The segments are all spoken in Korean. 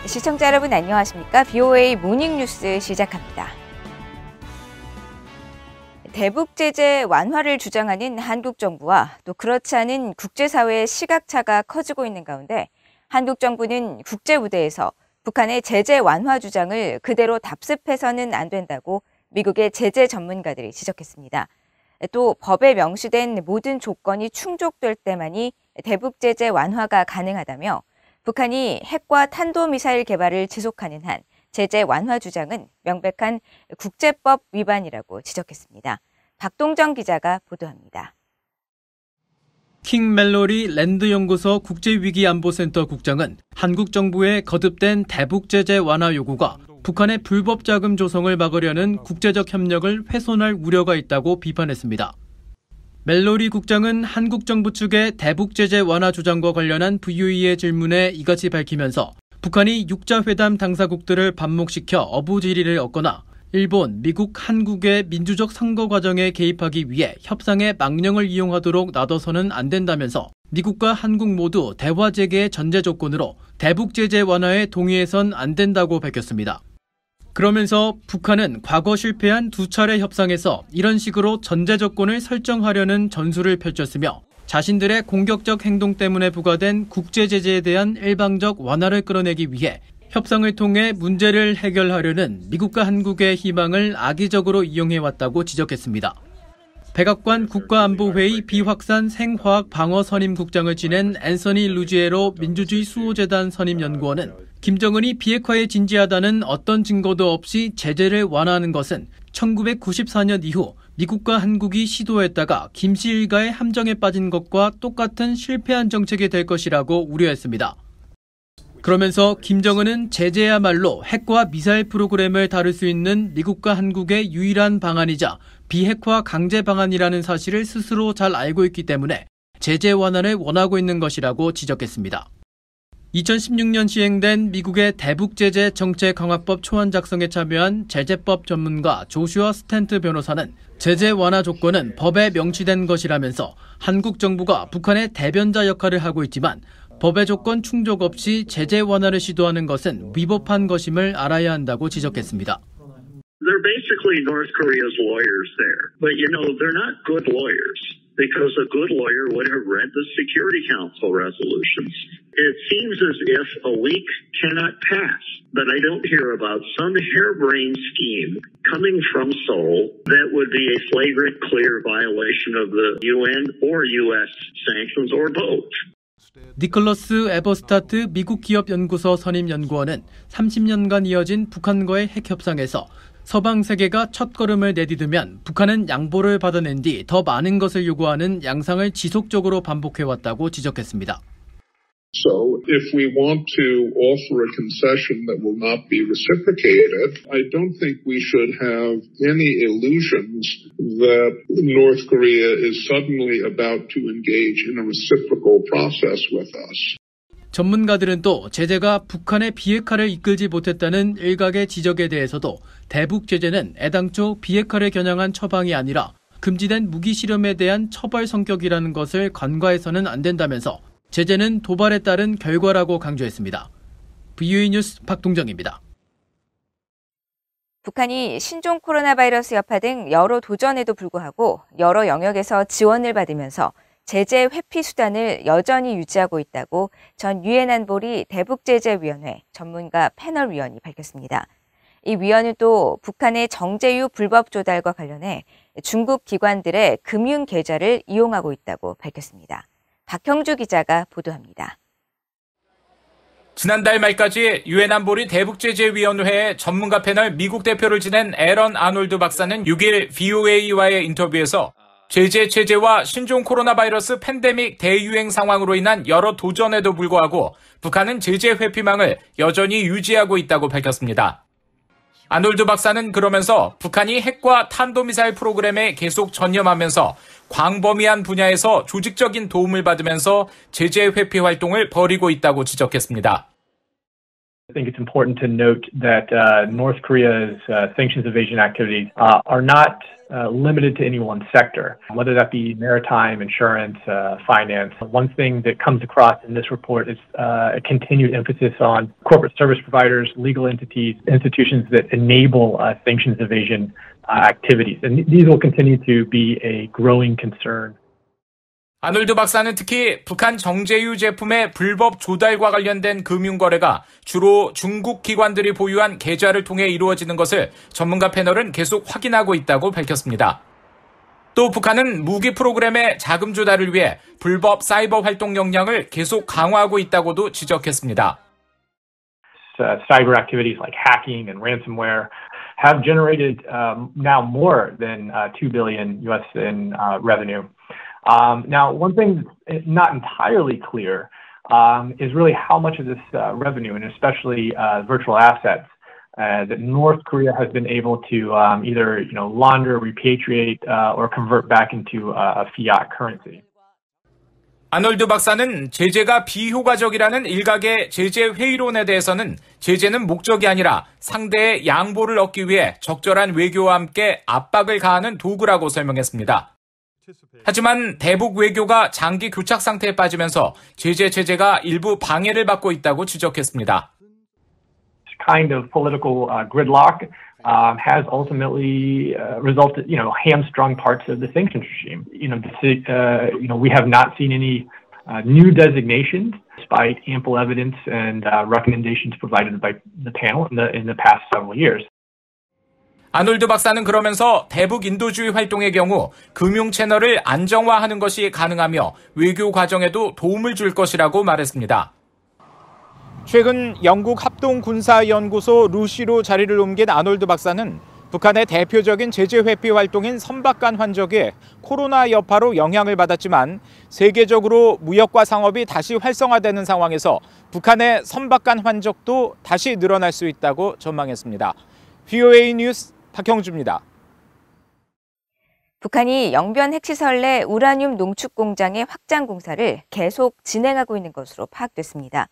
시청자 여러분 안녕하십니까? BOA 모닝뉴스 시작합니다. 대북 제재 완화를 주장하는 한국 정부와 또 그렇지 않은 국제사회의 시각차가 커지고 있는 가운데 한국 정부는 국제 무대에서 북한의 제재 완화 주장을 그대로 답습해서는 안 된다고 미국의 제재 전문가들이 지적했습니다. 또 법에 명시된 모든 조건이 충족될 때만이 대북 제재 완화가 가능하다며 북한이 핵과 탄도미사일 개발을 지속하는 한 제재 완화 주장은 명백한 국제법 위반이라고 지적했습니다. 박동정 기자가 보도합니다. 킹 멜로리 랜드연구소 국제위기안보센터 국장은 한국 정부의 거듭된 대북 제재 완화 요구가 북한의 불법 자금 조성을 막으려는 국제적 협력을 훼손할 우려가 있다고 비판했습니다. 멜로리 국장은 한국 정부 측의 대북 제재 완화 주장과 관련한 VOA의 질문에 이같이 밝히면서 북한이 육자회담 당사국들을 반목시켜 어부지리를 얻거나 일본, 미국, 한국의 민주적 선거 과정에 개입하기 위해 협상의 망령을 이용하도록 놔둬서는 안 된다면서 미국과 한국 모두 대화 재개의 전제 조건으로 대북 제재 완화에 동의해선 안 된다고 밝혔습니다. 그러면서 북한은 과거 실패한 두 차례 협상에서 이런 식으로 전제 조건을 설정하려는 전술을 펼쳤으며 자신들의 공격적 행동 때문에 부과된 국제 제재에 대한 일방적 완화를 끌어내기 위해 협상을 통해 문제를 해결하려는 미국과 한국의 희망을 악의적으로 이용해왔다고 지적했습니다. 백악관 국가안보회의 비확산 생화학 방어 선임국장을 지낸 앤서니 루지에로 민주주의 수호재단 선임연구원은 김정은이 비핵화에 진지하다는 어떤 증거도 없이 제재를 완화하는 것은 1994년 이후 미국과 한국이 시도했다가 김씨 일가의 함정에 빠진 것과 똑같은 실패한 정책이 될 것이라고 우려했습니다. 그러면서 김정은은 제재야말로 핵과 미사일 프로그램을 다룰 수 있는 미국과 한국의 유일한 방안이자 비핵화 강제 방안이라는 사실을 스스로 잘 알고 있기 때문에 제재 완화를 원하고 있는 것이라고 지적했습니다. 2016년 시행된 미국의 대북 제재 정책 강화법 초안 작성에 참여한 제재법 전문가 조슈아 스탠트 변호사는 제재 완화 조건은 법에 명시된 것이라면서 한국 정부가 북한의 대변자 역할을 하고 있지만 법의 조건 충족 없이 제재 완화를 시도하는 것은 위법한 것임을 알아야 한다고 지적했습니다. They're basically North Korea's lawyers there. But they're not good lawyers because a good lawyer would have read the Security Council resolutions. It seems as if a week cannot pass that I don't hear about some harebrained scheme coming from Seoul that would be a flagrant, clear violation of the UN or U.S. sanctions or both. 니콜러스 에버스타트 미국 기업 연구소 선임 연구원은 30년간 이어진 북한과의 핵 협상에서 서방 세계가 첫걸음을 내디디면 북한은 양보를 받아낸 뒤 더 많은 것을 요구하는 양상을 지속적으로 반복해왔다고 지적했습니다. So if we want to offer a concession that will not be reciprocated, I don't think we should have any illusions that North Korea is suddenly about to engage in a reciprocal process with us. 전문가들은 또 제재가 북한의 비핵화를 이끌지 못했다는 일각의 지적에 대해서도 대북 제재는 애당초 비핵화를 겨냥한 처방이 아니라 금지된 무기 실험에 대한 처벌 성격이라는 것을 간과해서는 안 된다면서 제재는 도발에 따른 결과라고 강조했습니다. BOA 뉴스 박동정입니다. 북한이 신종 코로나 바이러스 여파 등 여러 도전에도 불구하고 여러 영역에서 지원을 받으면서 제재 회피 수단을 여전히 유지하고 있다고 전 유엔 안보리 대북제재위원회 전문가 패널 위원이 밝혔습니다. 이 위원은 또 북한의 정제유 불법 조달과 관련해 중국 기관들의 금융 계좌를 이용하고 있다고 밝혔습니다. 박형주 기자가 보도합니다. 지난달 말까지 유엔 안보리 대북제재위원회의 전문가 패널 미국 대표를 지낸 에런 아놀드 박사는 6일 BOA와의 인터뷰에서 제재 체제와 신종 코로나 바이러스 팬데믹 대유행 상황으로 인한 여러 도전에도 불구하고 북한은 제재 회피망을 여전히 유지하고 있다고 밝혔습니다. 아놀드 박사는 그러면서 북한이 핵과 탄도미사일 프로그램에 계속 전념하면서 광범위한 분야에서 조직적인 도움을 받으면서 제재 회피 활동을 벌이고 있다고 지적했습니다. I think it's important to note that North Korea's sanctions evasion activities are not limited to any one sector, whether that be maritime, insurance, finance. One thing that comes across in this report is a continued emphasis on corporate service providers, legal entities, institutions that enable sanctions evasion activities. And these will continue to be a growing concern. 아놀드 박사는 특히 북한 정제유 제품의 불법 조달과 관련된 금융거래가 주로 중국 기관들이 보유한 계좌를 통해 이루어지는 것을 전문가 패널은 계속 확인하고 있다고 밝혔습니다. 또 북한은 무기 프로그램의 자금 조달을 위해 불법 사이버 활동 역량을 계속 강화하고 있다고도 지적했습니다. Cyber activities like hacking and ransomware have generated now more than $2 billion US in revenue. Now, one thing that's not entirely clear is really how much of this revenue, and especially virtual assets, that North Korea has been able to either launder, repatriate, or convert back into a fiat currency. 아놀드 박사는 제재가 비효과적이라는 일각의 제재 회의론에 대해서는 제재는 목적이 아니라 상대의 양보를 얻기 위해 적절한 외교와 함께 압박을 가하는 도구라고 설명했습니다. 하지만 대북 외교가 장기 교착 상태에 빠지면서 제재 체제가 일부 방해를 받고 있다고 지적했습니다. Kind of political gridlock has ultimately resulted, hamstrung parts of the sanctions regime. We have not seen any new designations, despite ample evidence and recommendations provided by the panel in the past several years. 아놀드 박사는 그러면서 대북 인도주의 활동의 경우 금융 채널을 안정화하는 것이 가능하며 외교 과정에도 도움을 줄 것이라고 말했습니다. 최근 영국 합동군사연구소 루시로 자리를 옮긴 아놀드 박사는 북한의 대표적인 제재 회피 활동인 선박간 환적에 코로나 여파로 영향을 받았지만 세계적으로 무역과 상업이 다시 활성화되는 상황에서 북한의 선박간 환적도 다시 늘어날 수 있다고 전망했습니다. VOA 뉴스 박형주입니다. 북한이 영변 핵시설 내 우라늄 농축 공장의 확장 공사를 계속 진행하고 있는 것으로 파악됐습니다.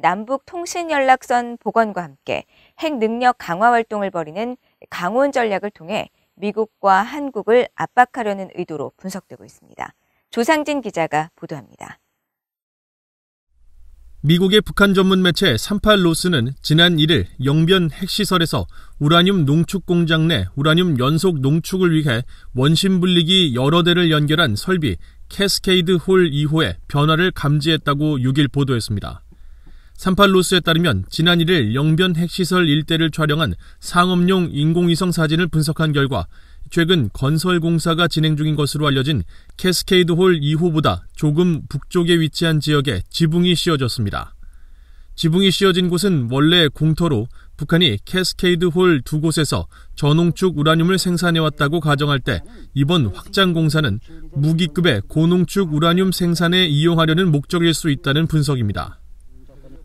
남북 통신연락선 복원과 함께 핵 능력 강화 활동을 벌이는 강원 전략을 통해 미국과 한국을 압박하려는 의도로 분석되고 있습니다. 조상진 기자가 보도합니다. 미국의 북한 전문 매체 38로스는 지난 1일 영변 핵시설에서 우라늄 농축 공장 내 우라늄 연속 농축을 위해 원심 분리기 여러 대를 연결한 설비 캐스케이드 홀 2호의 변화를 감지했다고 6일 보도했습니다. 38로스에 따르면 지난 1일 영변 핵시설 일대를 촬영한 상업용 인공위성 사진을 분석한 결과 최근 건설 공사가 진행 중인 것으로 알려진 캐스케이드 홀 2호보다 조금 북쪽에 위치한 지역에 지붕이 씌워졌습니다. 지붕이 씌워진 곳은 원래 공터로 북한이 캐스케이드 홀 두 곳에서 저농축 우라늄을 생산해왔다고 가정할 때 이번 확장 공사는 무기급의 고농축 우라늄 생산에 이용하려는 목적일 수 있다는 분석입니다.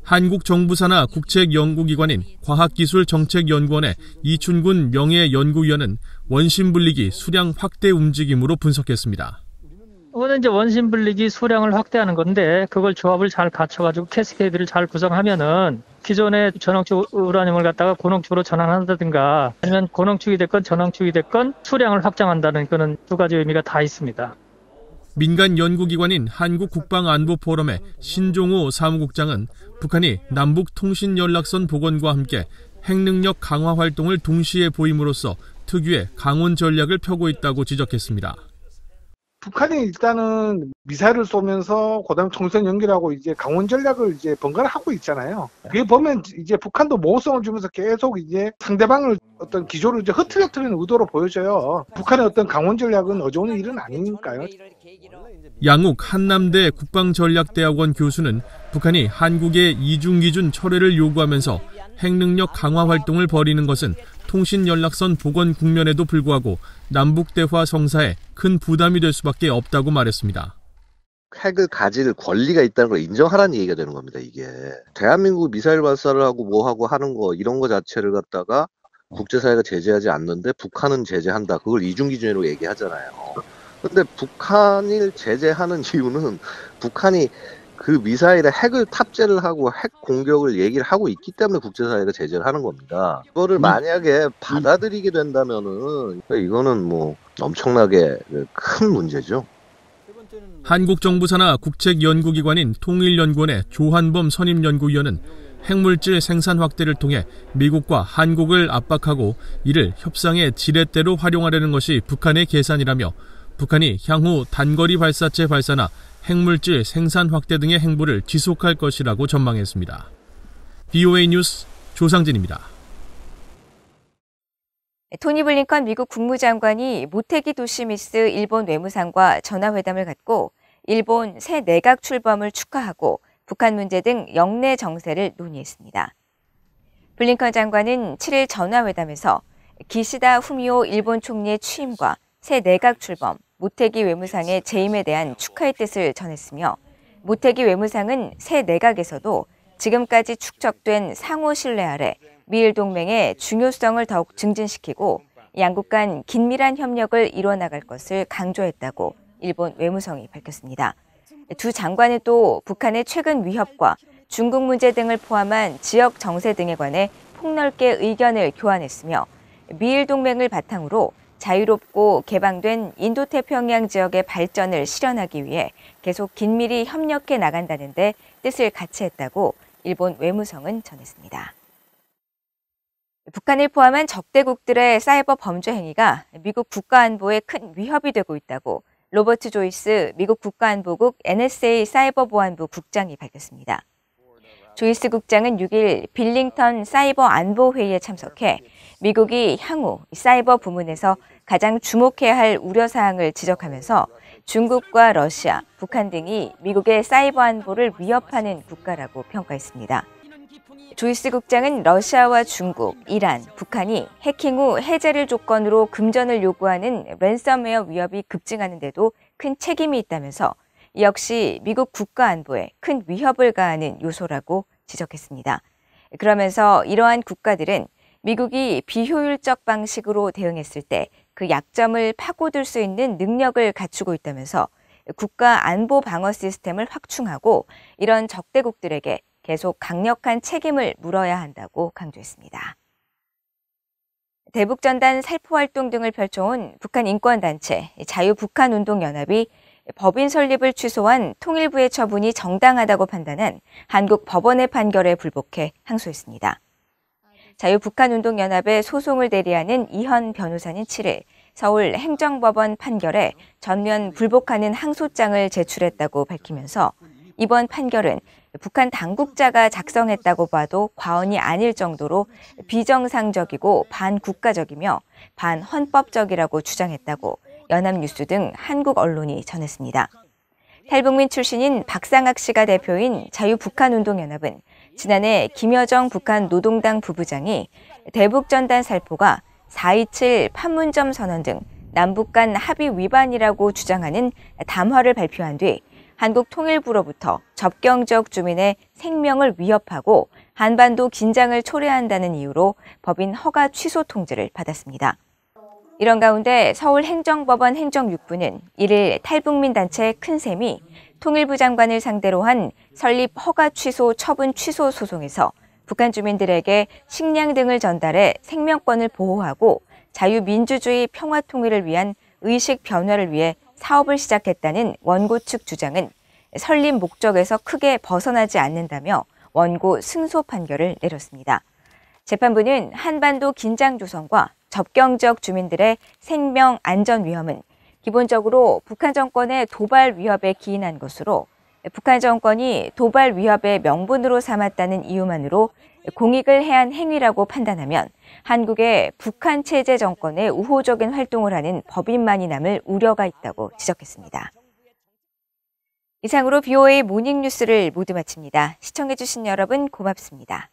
한국 정부 산하 국책연구기관인 과학기술정책연구원의 이춘군 명예연구위원은 원심 분리기 수량 확대 움직임으로 분석했습니다. 이거는 이제 원심 분리기 수량을 확대하는 건데 그걸 조합을 잘 갖춰가지고 캐스케이드를 잘 구성하면은 기존의 저농축 우라늄을 갖다가 고농축으로 전환한다든가 아니면 고농축이 됐건 저농축이 됐건 수량을 확장한다는 그런 두 가지 의미가 다 있습니다. 민간 연구기관인 한국국방안보포럼의 신종호 사무국장은 북한이 남북통신연락선 복원과 함께 핵능력 강화 활동을 동시에 보임으로써 특유의 강원 전략을 펴고 있다고 지적했습니다. 북한이 일단은 미사일을 쏘면서 그다음 통신 연결하고 이제 강원 전략을 이제 번갈아 하고 있잖아요. 그게 보면 이제 북한도 모호성을 주면서 계속 이제 상대방을 어떤 기조를 이제 흐트러뜨리는 의도로 보여져요. 북한의 어떤 강원 전략은 어려운 일은 아니니까요. 양욱 한남대 국방전략대학원 교수는 북한이 한국의 이중기준 철회를 요구하면서 핵능력 강화 활동을 벌이는 것은 통신연락선 복원 국면에도 불구하고 남북대화 성사에 큰 부담이 될 수밖에 없다고 말했습니다. 핵을 가질 권리가 있다는 걸 인정하라는 얘기가 되는 겁니다, 이게. 대한민국 미사일 발사를 하고 뭐 하고 하는 거, 이런 거 자체를 갖다가 국제사회가 제재하지 않는데 북한은 제재한다. 그걸 이중기준으로 얘기하잖아요. 근데 북한을 제재하는 이유는 북한이 그 미사일에 핵을 탑재를 하고 핵 공격을 얘기를 하고 있기 때문에 국제사회가 제재를 하는 겁니다. 그거를 만약에 받아들이게 된다면은 이거는 뭐 엄청나게 큰 문제죠. 한국 정부 산하 국책연구기관인 통일연구원의 조한범 선임연구위원은 핵물질 생산 확대를 통해 미국과 한국을 압박하고 이를 협상의 지렛대로 활용하려는 것이 북한의 계산이라며 북한이 향후 단거리 발사체 발사나 핵물질 생산 확대 등의 행보를 지속할 것이라고 전망했습니다. BOA 뉴스 조상진입니다. 토니 블링컨 미국 국무장관이 모테기 도시미스 일본 외무상과 전화회담을 갖고 일본 새 내각 출범을 축하하고 북한 문제 등 영내 정세를 논의했습니다. 블링컨 장관은 7일 전화회담에서 기시다 후미오 일본 총리의 취임과 새 내각 출범, 모테기 외무상의 재임에 대한 축하의 뜻을 전했으며 모테기 외무상은 새 내각에서도 지금까지 축적된 상호 신뢰 아래 미일 동맹의 중요성을 더욱 증진시키고 양국 간 긴밀한 협력을 이뤄나갈 것을 강조했다고 일본 외무성이 밝혔습니다. 두 장관은 또 북한의 최근 위협과 중국 문제 등을 포함한 지역 정세 등에 관해 폭넓게 의견을 교환했으며 미일 동맹을 바탕으로 자유롭고 개방된 인도태평양 지역의 발전을 실현하기 위해 계속 긴밀히 협력해 나간다는 데 뜻을 같이 했다고 일본 외무성은 전했습니다. 북한을 포함한 적대국들의 사이버 범죄 행위가 미국 국가안보에 큰 위협이 되고 있다고 로버트 조이스 미국 국가안보국 NSA 사이버보안부 국장이 밝혔습니다. 조이스 국장은 6일 빌링턴 사이버 안보 회의에 참석해 미국이 향후 사이버 부문에서 가장 주목해야 할 우려사항을 지적하면서 중국과 러시아, 북한 등이 미국의 사이버 안보를 위협하는 국가라고 평가했습니다. 조이스 국장은 러시아와 중국, 이란, 북한이 해킹 후 해제를 조건으로 금전을 요구하는 랜섬웨어 위협이 급증하는 데도 큰 책임이 있다면서 이 역시 미국 국가 안보에 큰 위협을 가하는 요소라고 지적했습니다. 그러면서 이러한 국가들은 미국이 비효율적 방식으로 대응했을 때 그 약점을 파고들 수 있는 능력을 갖추고 있다면서 국가 안보 방어 시스템을 확충하고 이런 적대국들에게 계속 강력한 책임을 물어야 한다고 강조했습니다. 대북전단 살포활동 등을 펼쳐온 북한 인권단체 자유북한운동연합이 법인 설립을 취소한 통일부의 처분이 정당하다고 판단한 한국 법원의 판결에 불복해 항소했습니다. 자유북한운동연합의 소송을 대리하는 이현 변호사는 7일 서울 행정법원 판결에 전면 불복하는 항소장을 제출했다고 밝히면서 이번 판결은 북한 당국자가 작성했다고 봐도 과언이 아닐 정도로 비정상적이고 반국가적이며 반헌법적이라고 주장했다고 연합뉴스 등 한국 언론이 전했습니다. 탈북민 출신인 박상학 씨가 대표인 자유북한운동연합은 지난해 김여정 북한 노동당 부부장이 대북전단 살포가 4.27 판문점 선언 등 남북 간 합의 위반이라고 주장하는 담화를 발표한 뒤 한국 통일부로부터 접경 지역 주민의 생명을 위협하고 한반도 긴장을 초래한다는 이유로 법인 허가 취소 통지를 받았습니다. 이런 가운데 서울행정법원 행정6부는 1일 탈북민 단체 큰샘이 통일부 장관을 상대로 한 설립 허가 취소 처분 취소 소송에서 북한 주민들에게 식량 등을 전달해 생명권을 보호하고 자유민주주의 평화통일을 위한 의식 변화를 위해 사업을 시작했다는 원고 측 주장은 설립 목적에서 크게 벗어나지 않는다며 원고 승소 판결을 내렸습니다. 재판부는 한반도 긴장 조성과 접경 지역 주민들의 생명 안전 위험은 기본적으로 북한 정권의 도발 위협에 기인한 것으로 북한 정권이 도발 위협의 명분으로 삼았다는 이유만으로 공익을 해한 행위라고 판단하면 한국의 북한 체제 정권의 우호적인 활동을 하는 법인만이 남을 우려가 있다고 지적했습니다. 이상으로 BOA 모닝뉴스를 모두 마칩니다. 시청해주신 여러분 고맙습니다.